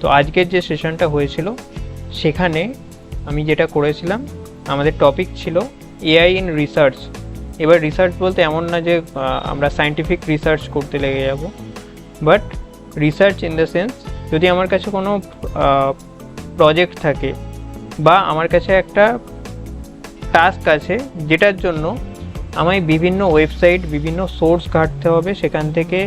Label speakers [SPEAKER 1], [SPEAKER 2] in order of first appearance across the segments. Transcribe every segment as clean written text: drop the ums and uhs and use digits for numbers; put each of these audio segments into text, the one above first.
[SPEAKER 1] তো আজকের যে সেশনটা হয়েছিল সেখানে আমি যেটা করেছিলাম, আমাদের টপিক ছিল এআই ইন রিসার্চ। এবার রিসার্চ বলতে এমন না যে আমরা সায়েন্টিফিক রিসার্চ করতে লেগে যাব, but research in the sense যদি আমার কাছে কোনো প্রজেক্ট থাকে বা আমার কাছে একটা টাস্ক আছে যেটার জন্য আমায় বিভিন্ন ওয়েবসাইট, বিভিন্ন সোর্স ঘাঁটতে হবে, সেখান থেকে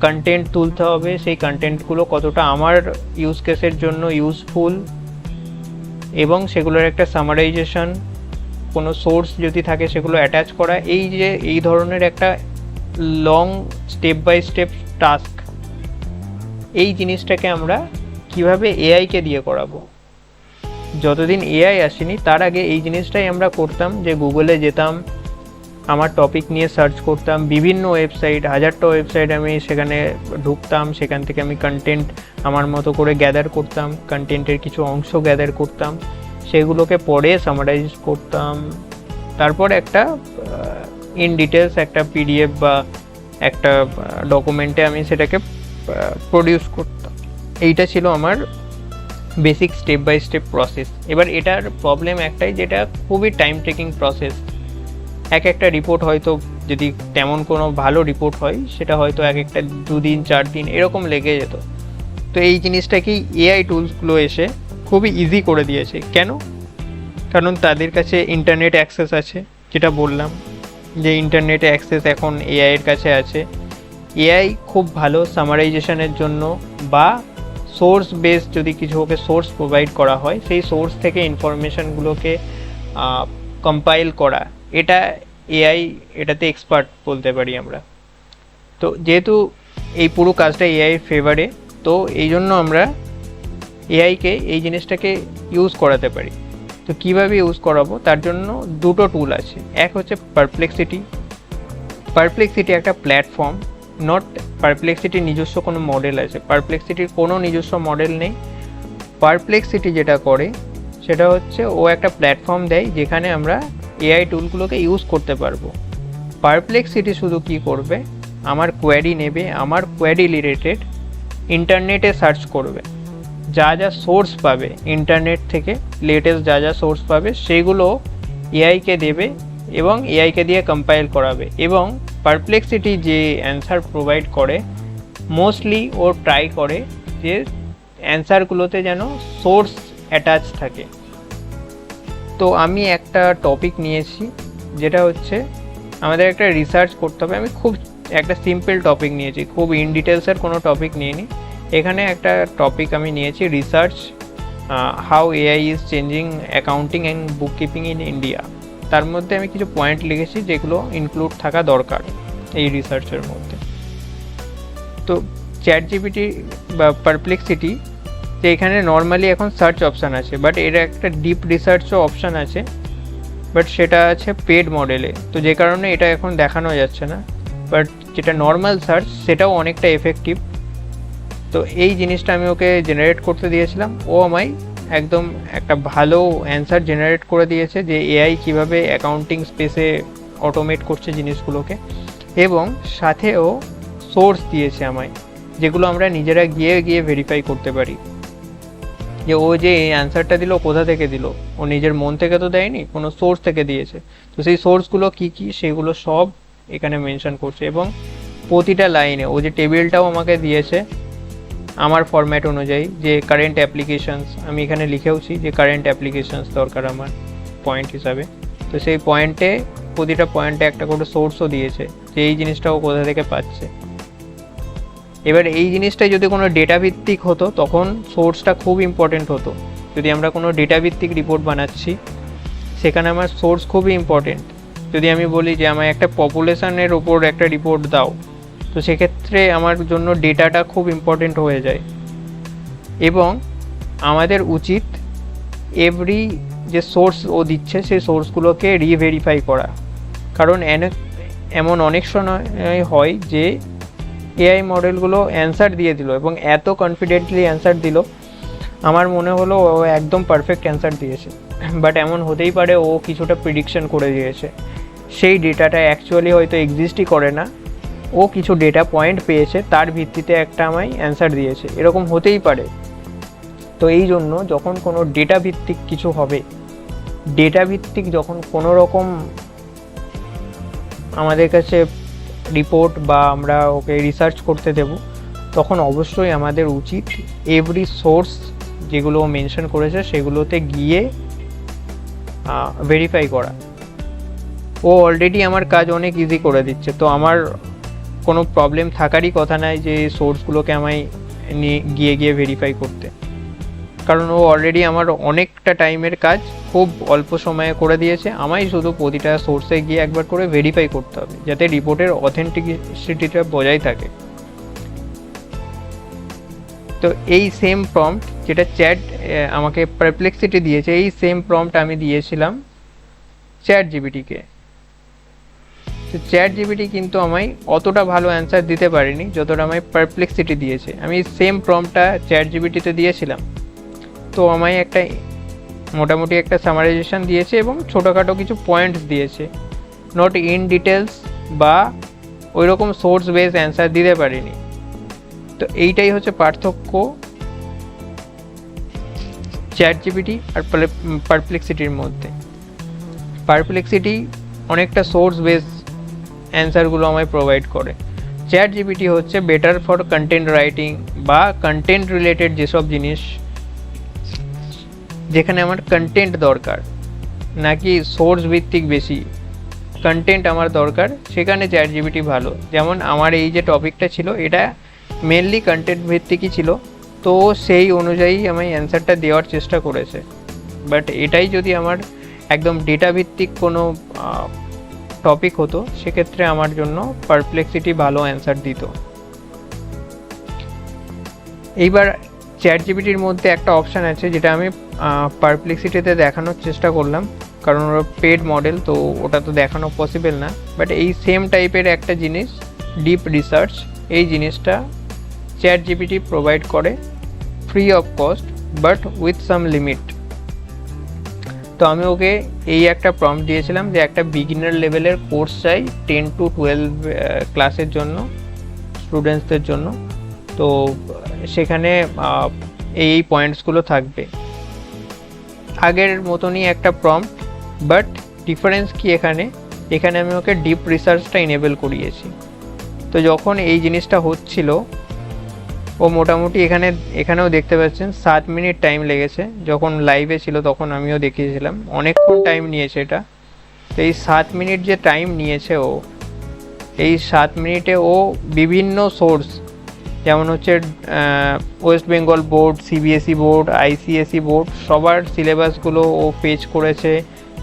[SPEAKER 1] কন্টেন্ট তুলতে হবে, সেই কন্টেন্টগুলো কতটা আমার ইউজ কেসের জন্য ইউজফুল এবং সেগুলোর একটা সামারাইজেশন, কোনো সোর্স যদি থাকে সেগুলো অ্যাটাচ করা, এই ধরনের একটা long step by step task, এই জিনিসটাকে আমরা কিভাবে এআইকে দিয়ে করাবো। যতদিন এআই আসেনি তার আগে এই জিনিসটাই আমরা করতাম, যে গুগলে যেতাম, আমার টপিক নিয়ে সার্চ করতাম, বিভিন্ন ওয়েবসাইট, হাজারটা ওয়েবসাইট আমি সেখানে ঢুকতাম, সেখান থেকে আমি কন্টেন্ট আমার মতো করে গ্যাদার করতাম, কন্টেন্টের কিছু অংশ গ্যাদার করতাম, সেগুলোকে পরে সামারাইজ করতাম, তারপর একটা ইন ডিটেলস একটা পিডিএফ বা একটা ডকুমেন্টে আমি সেটাকে প্রডিউস করতাম। এইটা ছিল আমার basic step by step process. এবার এটার প্রবলেম একটাই, যেটা খুবই টাইম টেকিং প্রসেস। একটা রিপোর্ট হয়তো যদি তেমন কোনো ভালো রিপোর্ট হয় সেটা হয়তো একটা 2 দিন 4 দিন এরকম লেগে যেত। তো এই জিনিসটাকেই এআই টুলসগুলো এসে খুবই ইজি করে দিয়েছে। কেন? কারণ তাদের কাছে ইন্টারনেট অ্যাক্সেস আছে, যেটা বললাম যে ইন্টারনেটে অ্যাক্সেস এখন এআইয়ের কাছে আছে। এআই খুব ভালো সামারাইজেশনের জন্য বা সোর্স বেস যদি কিছু ওকে সোর্স প্রোভাইড করা হয়, সেই সোর্স থেকে ইনফরমেশানগুলোকে কম্পাইল করা, এটা এআই এটাতে এক্সপার্ট বলতে পারি আমরা। তো যেহেতু এই পুরো কাজটা এআই ফেভারে, তো এই জন্য আমরা এআইকে এই জিনিসটাকে ইউজ করাতে পারি। তো কীভাবে ইউজ করাবো, তার জন্য দুটো টুল আছে। এক হচ্ছে পারপ্লেক্সিটি। পারপ্লেক্সিটি একটা প্ল্যাটফর্ম, নট পারপ্লেক্সিটির নিজস্ব কোনো মডেল আছে, পারপ্লেক্সিটির কোনো নিজস্ব মডেল নেই। পারপ্লেক্সিটি যেটা করে সেটা হচ্ছে ও একটা প্ল্যাটফর্ম দেয় যেখানে আমরা এআই টুলগুলোকে ইউজ করতে পারবো। পারপ্লেক্সিটি শুধু কি করবে, আমার কোয়ারি নেবে, আমার কোয়ারি রিলেটেড ইন্টারনেটে সার্চ করবে, যা যা সোর্স পাবে ইন্টারনেট থেকে, লেটেস্ট যা যা সোর্স পাবে সেগুলো এআইকে দেবে এবং এআইকে দিয়ে কম্পাইল করাবে। এবং পারপ্লেক্সিটি যে অ্যান্সার প্রোভাইড করে, মোস্টলি ও ট্রাই করে যে অ্যান্সারগুলোতে যেন সোর্স অ্যাটাচ থাকে। তো আমি একটা টপিক নিয়েছি, যেটা হচ্ছে আমাদের একটা রিসার্চ করতে হবে। আমি খুব একটা সিম্পল টপিক নিয়েছি, খুব ইন ডিটেলসের কোনো টপিক নিইনি। এখানে একটা টপিক আমি নিয়েছি, research how AI is changing accounting and book keeping in India. তার মধ্যে আমি কিছু পয়েন্ট লিখেছি যেগুলো ইনক্লুড থাকা দরকার এই রিসার্চের মধ্যে। তো চ্যাটজিপিটি বা পারপ্লেক্সিটি, যে এখানে নর্মালি এখন সার্চ অপশান আছে, বাট এর একটা ডিপ রিসার্চও অপশান আছে, বাট সেটা আছে পেড মডেলে, তো যে কারণে এটা এখন দেখানো যাচ্ছে না। বাট যেটা নর্মাল সার্চ সেটাও অনেকটা এফেক্টিভ। তো এই জিনিসটা আমি ওকে জেনারেট করতে দিয়েছিলাম, ও আমায় একদম একটা ভালো অ্যান্সার জেনারেট করে দিয়েছে যে এআই কীভাবে অ্যাকাউন্টিং স্পেসে অটোমেট করছে জিনিসগুলোকে, এবং সাথেও সোর্স দিয়েছে আমায়, যেগুলো আমরা নিজেরা গিয়ে ভেরিফাই করতে পারি যে ও যে এই অ্যান্সারটা দিল কোথা থেকে দিল, ও নিজের মন থেকে তো দেয়নি, কোনো সোর্স থেকে দিয়েছে। তো সেই সোর্সগুলো কী কী সেগুলো সব এখানে মেনশন করছে, এবং প্রতিটা লাইনে ও যে টেবিলটাও আমাকে দিয়েছে আমার ফরম্যাট অনুযায়ী, যে কারেন্ট অ্যাপ্লিকেশানস, আমি এখানে লিখেওছি যে কারেন্ট অ্যাপ্লিকেশানস দরকার আমার পয়েন্ট হিসাবে। তো সেই পয়েন্টে প্রতিটা পয়েন্টে একটা করে সোর্সও দিয়েছে যে এই জিনিসটাও কোথা থেকে পাচ্ছে। এবার এই জিনিসটাই যদি কোনো ডেটা ভিত্তিক হতো তখন সোর্সটা খুব ইম্পর্টেন্ট হতো। যদি আমরা কোনো ডেটা ভিত্তিক রিপোর্ট বানাচ্ছি সেখানে আমার সোর্স খুবই ইম্পর্টেন্ট। যদি আমি বলি যে আমায় একটা পপুলেশনের ওপর একটা রিপোর্ট দাও, তো সেক্ষেত্রে আমার জন্য ডেটাটা খুব ইম্পর্টেন্ট হয়ে যায়। এবং আমাদের উচিত এভরি যে সোর্স ও দিচ্ছে সেই সোর্সগুলোকে রিভেরিফাই করা, কারণ এমন অনেক সময় হয় যে এআই মডেলগুলো অ্যান্সার দিয়ে দিল এবং এত কনফিডেন্টলি অ্যান্সার দিল, আমার মনে হলো ও একদম পারফেক্ট অ্যান্সার দিয়েছে, বাট এমন হতেই পারে ও কিছুটা প্রিডিকশন করে দিয়েছে, সেই ডেটাটা অ্যাকচুয়ালি হয়তো এক্সিস্টই করে না, ও ও কিছু ডেটা পয়েন্ট পেয়েছে, তার ভিত্তিতে একটা আমায় অ্যান্সার দিয়েছে, এরকম হতেই পারে। তো এই জন্য যখন কোনো ডেটা ভিত্তিক কিছু হবে, ডেটা ভিত্তিক যখন কোনো রকম আমাদের কাছে রিপোর্ট বা আমরা ওকে রিসার্চ করতে দেব, তখন অবশ্যই আমাদের উচিত এভরি সোর্স যেগুলো মেনশন করেছে সেগুলোতে গিয়ে ভেরিফাই করা। ও অলরেডি আমার কাজ অনেক ইজি করে দিচ্ছে, তো আমার কোনো প্রবলেম থাকারই কথা নয় যে সোর্সগুলোকে আমায় নিয়ে গিয়ে ভেরিফাই করতে, কারণ ও অলরেডি আমার অনেকটা টাইমের কাজ খুব অল্প সময়ে করে দিয়েছে। আমায় শুধু প্রতিটা সোর্সে গিয়ে একবার করে ভেরিফাই করতে হবে যাতে রিপোর্টের অথেন্টিসিটিটা বজায় থাকে। তো এই সেম প্রম্পট যেটা চ্যাট আমাকে পারপ্লেক্সিটি দিয়েছে, এই সেম প্রম্পট আমি দিয়েছিলাম চ্যাট জিপিটিকে। তো চ্যাট জিপিটি কিন্তু আমায় অতটা ভালো অ্যান্সার দিতে পারেনি যতটা আমায় পারপ্লেক্সিটি দিয়েছে। আমি সেম প্রম্পটটা চ্যাট জিপিটিতে দিয়েছিলাম, তো আমায় একটা মোটামুটি একটা সামারাইজেশন দিয়েছে এবং ছোটোখাটো কিছু পয়েন্টস দিয়েছে, নট ইন ডিটেলস বা ওই রকম সোর্স বেস অ্যান্সার দিতে পারিনি। তো এইটাই হচ্ছে পার্থক্য চ্যাট জিপিটি আর পারপ্লেক্সিটির মধ্যে। পারপ্লেক্সিটি অনেকটা সোর্স বেস অ্যান্সারগুলো আমায় প্রোভাইড করে, চ্যাট জিপিটি হচ্ছে বেটার ফর কন্টেন্ট রাইটিং বা কন্টেন্ট রিলেটেড যেসব জিনিস যেখানে আমার কন্টেন্ট দরকার, নাকি সোর্স ভিত্তিক বেশি কন্টেন্ট আমার দরকার, সেখানে চ্যাট জিপিটি ভালো। যেমন আমার এই যে টপিকটা ছিল এটা মেনলি কন্টেন্ট ভিত্তিকই ছিল, তো সেই অনুযায়ী আমি অ্যান্সারটা দেওয়ার চেষ্টা করেছে। বাট এটাই যদি আমার একদম ডেটা ভিত্তিক কোনো টপিক হতো, সেক্ষেত্রে আমার জন্য পারপ্লেক্সিটি ভালো অ্যান্সার দিত। এইবার চ্যাট জিপিটির মধ্যে একটা অপশান আছে যেটা আমি পারপ্লেক্সিটিতে দেখানোর চেষ্টা করলাম, কারণ ওরা পেড মডেল, তো ওটা তো দেখানো পসিবল না। বাট এই সেম টাইপের একটা জিনিস ডিপ রিসার্চ, এই জিনিসটা চ্যাট জিপিটি প্রোভাইড করে free of cost but with some limit. তো আমি ওকে এই একটা প্রম্পট দিয়েছিলাম যে একটা বিগিনার লেভেলের কোর্স চাই 10 to 12 ক্লাসের জন্য, স্টুডেন্টসদের জন্য। তো সেখানে এই পয়েন্টসগুলো থাকবে, আগের মতনই একটা প্রম্পট, বাট ডিফারেন্স কি এখানে আমি ওকে ডিপ রিসার্চটা ইনেবল করিয়েছি। তো যখন এই জিনিসটা হচ্ছিল, ও মোটামুটি এখানেও দেখতে পাচ্ছেন 7 মিনিট টাইম লেগেছে। যখন লাইভে ছিল তখন আমিও দেখিয়েছিলাম, অনেকক্ষণ টাইম নিয়েছে এটা। তো এই 7 মিনিট যে টাইম নিয়েছে ও, এই 7 মিনিটে ও বিভিন্ন সোর্স, যেমন হচ্ছে West Bengal board, CBSE board, ICSE board, সবার সিলেবাসগুলো ও পেজ করেছে,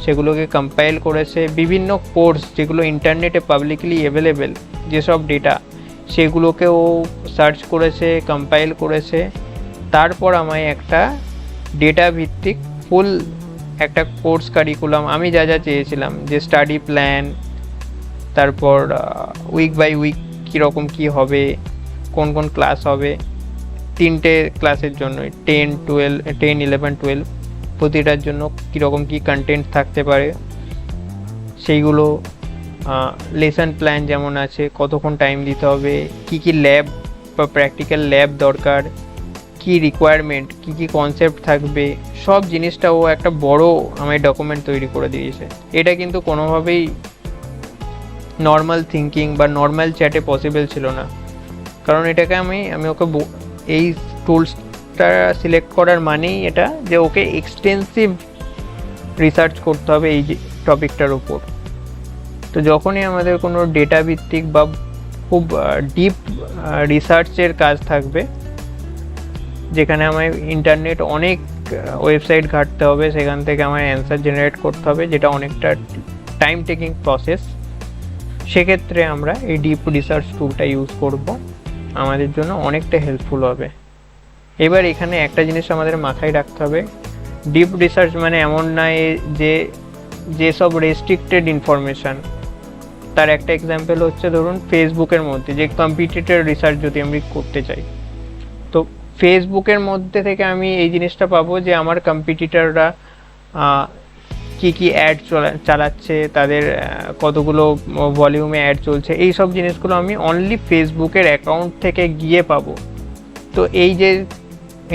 [SPEAKER 1] সেগুলোকে কম্পাইল করেছে। বিভিন্ন কোর্স যেগুলো ইন্টারনেটে পাবলিকলি অ্যাভেলেবেল যেসব ডেটা, সেগুলোকে ও সার্চ করেছে, কম্পাইল করেছে। তারপর আমায় একটা ডেটা ভিত্তিক ফুল একটা কোর্স কারিকুলাম, আমি যা যা চেয়েছিলাম, যে স্টাডি প্ল্যান, তারপর উইক বাই উইক কীরকম কী হবে, কোন কোন ক্লাস হবে, 3টে ক্লাসের জন্য 10, 11, 12 প্রতিটার জন্য কীরকম কী কন্টেন্ট থাকতে পারে সেইগুলো, লেসন প্ল্যান যেমন আছে, কতক্ষণ টাইম দিতে হবে, কি কি ল্যাব বা প্র্যাকটিক্যাল ল্যাব দরকার, কি রিকোয়ারমেন্ট, কি কি কনসেপ্ট থাকবে, সব জিনিসটা ও একটা বড় আমার ডকুমেন্ট তৈরি করে দিয়েছে। এটা কিন্তু কোনোভাবেই নর্মাল থিঙ্কিং বা নর্মাল চ্যাটে পসিবল ছিল না, কারণ এটাকে আমি ওকে এই টুলসটা সিলেক্ট করার মানেই এটা যে ওকে এক্সটেন্সিভ রিসার্চ করতে হবে এই টপিকটার উপর। তো যখনই আমাদের কোনো ডেটা ভিত্তিক বা খুব ডিপ রিসার্চের কাজ থাকবে, যেখানে আমার ইন্টারনেট অনেক ওয়েবসাইট ঘাঁটতে হবে, সেখান থেকে আমার অ্যান্সার জেনারেট করতে হবে, যেটা অনেকটা টাইম টেকিং প্রসেস, সেক্ষেত্রে আমরা এই ডিপ রিসার্চ টুলটা ইউজ করব, আমাদের জন্য অনেকটা হেল্পফুল হবে। এবার এখানে একটা জিনিস আমাদের মাথায় রাখতে হবে, ডিপ রিসার্চ মানে এমন নয় যে যেসব রেস্ট্রিক্টেড ইনফরমেশান, তার একটা এক্সাম্পল হচ্ছে ধরুন ফেসবুকের মধ্যে যে কম্পিটিটর রিসার্চ যদি আমি করতে চাই, তো ফেসবুকের মধ্যে থেকে আমি এই জিনিসটা পাবো যে আমার কম্পিটিটররা কি অ্যাড চালাচ্ছে, তাদের কতগুলো ভলিউমে অ্যাড চলছে, এই সব জিনিসগুলো আমি অনলি ফেসবুকের অ্যাকাউন্ট থেকে গিয়ে পাবো। তো এই যে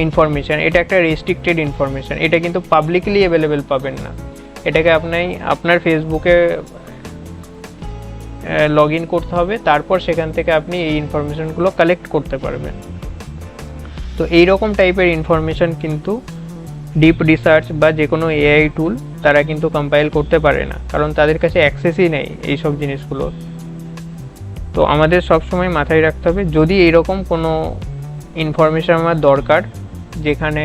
[SPEAKER 1] ইনফরমেশান, এটা একটা রেস্ট্রিক্টেড ইনফরমেশান, এটা কিন্তু পাবলিকলি অ্যাভেলেবেল পাবেন না। এটাকে আপনার ফেসবুকে লগ ইন করতে হবে, তারপর সেখান থেকে আপনি এই ইনফরমেশানগুলো কালেক্ট করতে পারবেন। তো এইরকম টাইপের ইনফরমেশান কিন্তু ডিপ রিসার্চ বা যে কোনো এআই টুল তারা কিন্তু কম্পাইল করতে পারে না, কারণ তাদের কাছে অ্যাক্সেসই নেই এইসব জিনিসগুলো। তো আমাদের সবসময় মাথায় রাখতে হবে, যদি এইরকম কোনো ইনফরমেশান আমার দরকার, যেখানে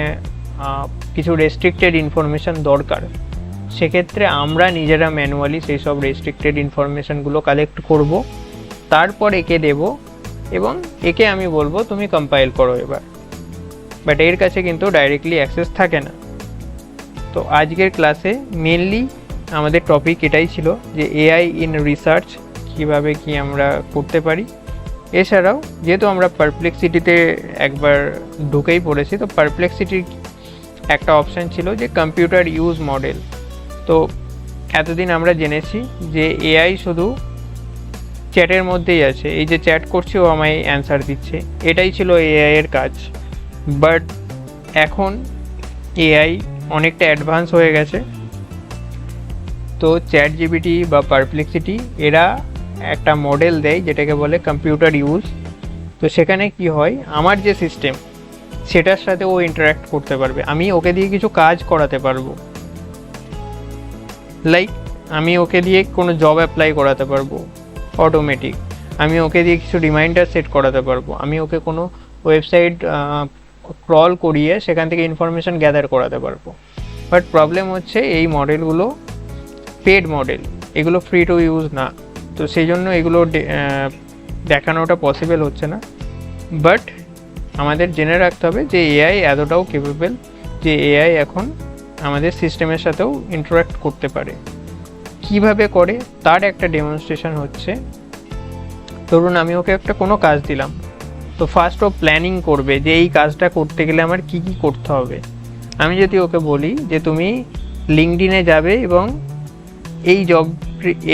[SPEAKER 1] কিছু রেস্ট্রিক্টেড ইনফরমেশান দরকার, সেক্ষেত্রে আমরা নিজেরা ম্যানুয়ালি সেই সব রেস্ট্রিক্টেড ইনফরমেশানগুলো কালেক্ট করব, তারপর একে দেব এবং একে আমি বলবো তুমি কম্পাইল করো এবার। বাট এর কাছে কিন্তু ডাইরেক্টলি অ্যাক্সেস থাকে না। তো আজকের ক্লাসে মেনলি আমাদের টপিক এটাই ছিল যে এআই ইন রিসার্চ কীভাবে কি আমরা করতে পারি। এছাড়াও যেহেতু আমরা পারপ্লেক্সিটিতে একবার ঢুকেই পড়েছি, তো পারপ্লেক্সিটির একটা অপশান ছিল যে কম্পিউটার ইউজ মডেল। তো এতদিন আমরা জেনেছি যে এআই শুধু চ্যাটের মধ্যেই আছে, এই যে চ্যাট করছে ও আমায় অ্যান্সার দিচ্ছে, এটাই ছিল এআই এর কাজ। বাট এখন এআই অনেকটা অ্যাডভান্স হয়ে গেছে। তো চ্যাট জিপিটি বা পারপ্লেক্সিটি এরা একটা মডেল দেয় যেটাকে বলে কম্পিউটার ইউজ। তো সেখানে কি হয়, আমার যে সিস্টেম সেটার সাথে ও ইন্টারাক্ট করতে পারবে, আমি ওকে দিয়ে কিছু কাজ করাতে পারবো। লাইক আমি ওকে দিয়ে কোনো জব অ্যাপ্লাই করাতে পারবো অটোমেটিক, আমি ওকে দিয়ে কিছু রিমাইন্ডার সেট করাতে পারবো, আমি ওকে কোনো ওয়েবসাইট ক্রল করিয়ে সেখান থেকে ইনফরমেশান গ্যাদার করাতে পারবো। বাট প্রবলেম হচ্ছে এই মডেলগুলো পেড মডেল, এগুলো ফ্রি টু ইউজ না। তো সেই জন্য এগুলো দেখানোটা পসিবল হচ্ছে না। বাট আমাদের জেনে রাখতে হবে যে এআই এতটাও ক্যাপেবল যে এআই এখন আমাদের সিস্টেমের সাথেও ইন্টারাক্ট করতে পারে। কিভাবে করে তার একটা ডেমনস্ট্রেশন হচ্ছে। ধরুন আমি ওকে একটা কোনো কাজ দিলাম, তো ফার্স্ট ও প্ল্যানিং করবে যে এই কাজটা করতে গেলে আমার কি কি করতে হবে। আমি যদি ওকে বলি যে তুমি লিঙ্কডইনে যাবে এবং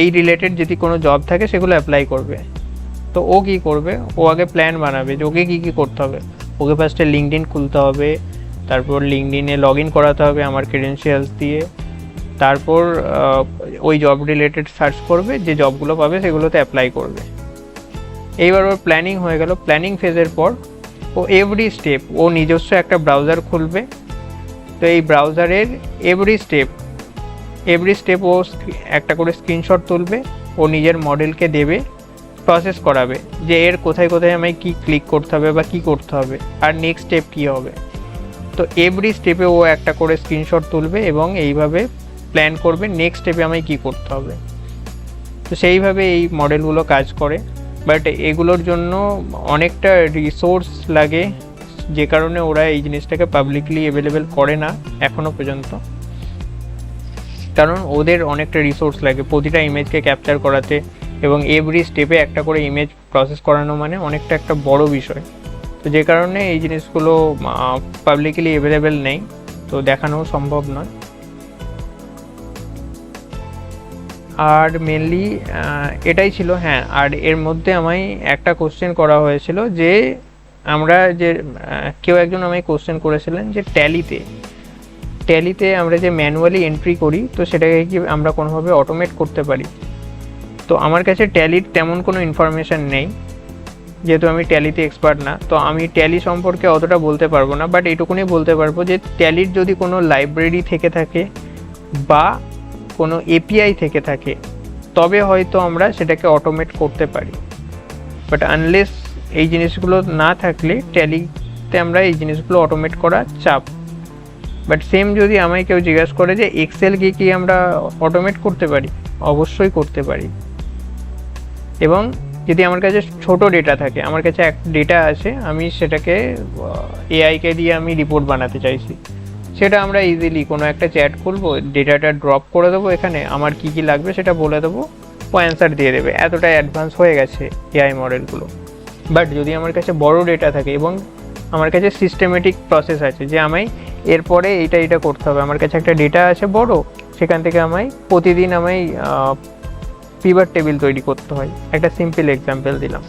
[SPEAKER 1] এই রিলেটেড যদি কোনো জব থাকে সেগুলো অ্যাপ্লাই করবে, তো ও কী করবে, ও আগে প্ল্যান বানাবে যে ওকে কী কী করতে হবে। ওকে ফার্স্টে লিঙ্কডইন খুলতে হবে, তারপর লিঙ্কডইনে লগ ইন করাতে হবে আমার ক্রেডেনশিয়ালস দিয়ে, তারপর ওই জব রিলেটেড সার্চ করবে, যে জবগুলো পাবে সেগুলোতে অ্যাপ্লাই করবে। এইবার ওর প্ল্যানিং হয়ে গেল। প্ল্যানিং ফেজের পর ও এভরি স্টেপ ও নিজস্ব একটা ব্রাউজার খুলবে। তো এই ব্রাউজারের এভরি স্টেপ ও একটা করে স্ক্রিনশট তুলবে, ও নিজের মডেলকে দেবে, প্রসেস করাবে যে এর কোথায় কোথায় আমায় কী ক্লিক করতে হবে বা কী করতে হবে আর নেক্সট স্টেপ কী হবে। তো এভরি স্টেপে ও একটা করে স্ক্রিনশট তুলবে এবং এইভাবে প্ল্যান করবে নেক্সট স্টেপে আমায় কী করতে হবে। তো সেইভাবে এই মডেলগুলো কাজ করে। বাট এগুলোর জন্য অনেকটা রিসোর্স লাগে, যে কারণে ওরা এই জিনিসটাকে পাবলিকলি অ্যাভেলেবেল করে না এখনও পর্যন্ত। কারণ ওদের অনেকটা রিসোর্স লাগে প্রতিটা ইমেজকে ক্যাপচার করাতে, এবং এভরি স্টেপে একটা করে ইমেজ প্রসেস করানো মানে অনেকটা একটা বড় বিষয়। তো যে কারণে এই জিনিসগুলো পাবলিকলি অ্যাভেলেবেল নেই, তো দেখানোও সম্ভব নয়। আর মেনলি এটাই ছিল। হ্যাঁ, আর এর মধ্যে আমায় একটা কোশ্চেন করা হয়েছিল যে আমরা যে কেউ একজন আমায় কোশ্চেন করেছিলেন যে ট্যালিতে আমরা যে ম্যানুয়ালি এন্ট্রি করি, তো সেটাকে কি আমরা কোনোভাবে অটোমেট করতে পারি। তো আমার কাছে ট্যালির তেমন কোনো ইনফরমেশান নেই, যেহেতু আমি ট্যালিতে এক্সপার্ট না, তো আমি ট্যালি সম্পর্কে অতটা বলতে পারবো না। বাট এটুকুনি বলতে পারবো যে ট্যালির যদি কোনো লাইব্রেরি থেকে থাকে বা কোনো এপিআই থেকে থাকে, তবে হয়তো আমরা সেটাকে অটোমেট করতে পারি। বাট আনলেস এই জিনিসগুলো না থাকলে ট্যালিতে আমরা এই জিনিসগুলো অটোমেট করা চাপ। বাট সেম যদি আমায় কেউ জিজ্ঞাসা করে যে এক্সেলকে কি আমরা অটোমেট করতে পারি, অবশ্যই করতে পারি। এবং যদি আমার কাছে ছোট ডেটা থাকে, আমার কাছে এক ডেটা আছে, আমি সেটাকে এআইকে দিয়ে আমি রিপোর্ট বানাতে চাইছি, সেটা আমরা ইজিলি কোনো একটা চ্যাট খুলবো, ডেটাটা ড্রপ করে দেবো, এখানে আমার কি কি লাগবে সেটা বলে দেবো, ও অ্যান্সার দিয়ে দেবে। এতটাই অ্যাডভান্স হয়ে গেছে এআই মডেলগুলো। বাট যদি আমার কাছে বড় ডেটা থাকে এবং আমার কাছে সিস্টেমেটিক প্রসেস আছে যে আমায় এরপরে এইটা করতে হবে, আমার কাছে একটা ডেটা আছে বড়, সেখান থেকে প্রতিদিন পিভট টেবিল তৈরি করতে হয়। একটা সিম্পল এক্সাম্পল দিলাম,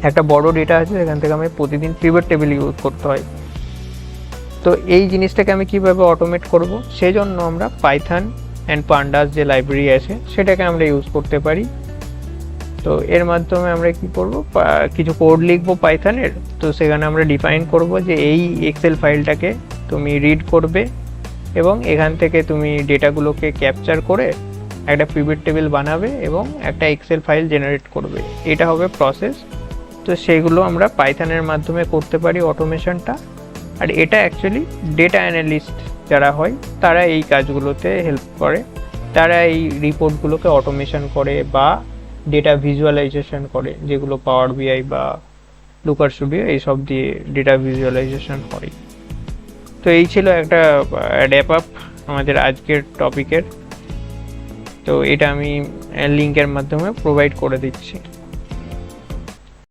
[SPEAKER 1] একটা বড় ডেটা আছে, সেখান থেকে প্রতিদিন পিভট টেবিল ইউজ করতে হয়। তো এই জিনিসটাকে আমি কিভাবে অটোমেট করব, সেই জন্য আমরা পাইথন অ্যান্ড পান্ডাস যে লাইব্রেরি আছে সেটাকে আমরা ইউজ করতে পারি। তো এর মাধ্যমে আমরা কি করব, কিছু কোড লিখবো পাইথনের। তো সেখানে আমরা ডিফাইন করব যে এই এক্সেল ফাইলটাকে তুমি রিড করবে এবং এখান থেকে তুমি ডেটাগুলোকে ক্যাপচার করে একটা পিভট টেবিল বানাবে এবং একটা এক্সেল ফাইল জেনারেট করবে। এটা হবে প্রসেস। তো সেইগুলো আমরা পাইথনের মাধ্যমে করতে পারি অটোমেশনটা। আর এটা অ্যাকচুয়ালি ডেটা অ্যানালিস্ট যারা হয় তারা এই কাজগুলোতে হেল্প করে, তারা এই রিপোর্টগুলোকে অটোমেশন করে বা ডেটা ভিজুয়ালাইজেশন করে, যেগুলো পাওয়ার বিআই বা লুকার স্টুডিও এইসব দিয়ে ডেটা ভিজুয়ালাইজেশন হয়। তো এই ছিল একটা র্যাপ আপ আমাদের আজকের টপিকের। তো এটা আমি লিঙ্কের মাধ্যমে প্রোভাইড করে দিচ্ছি।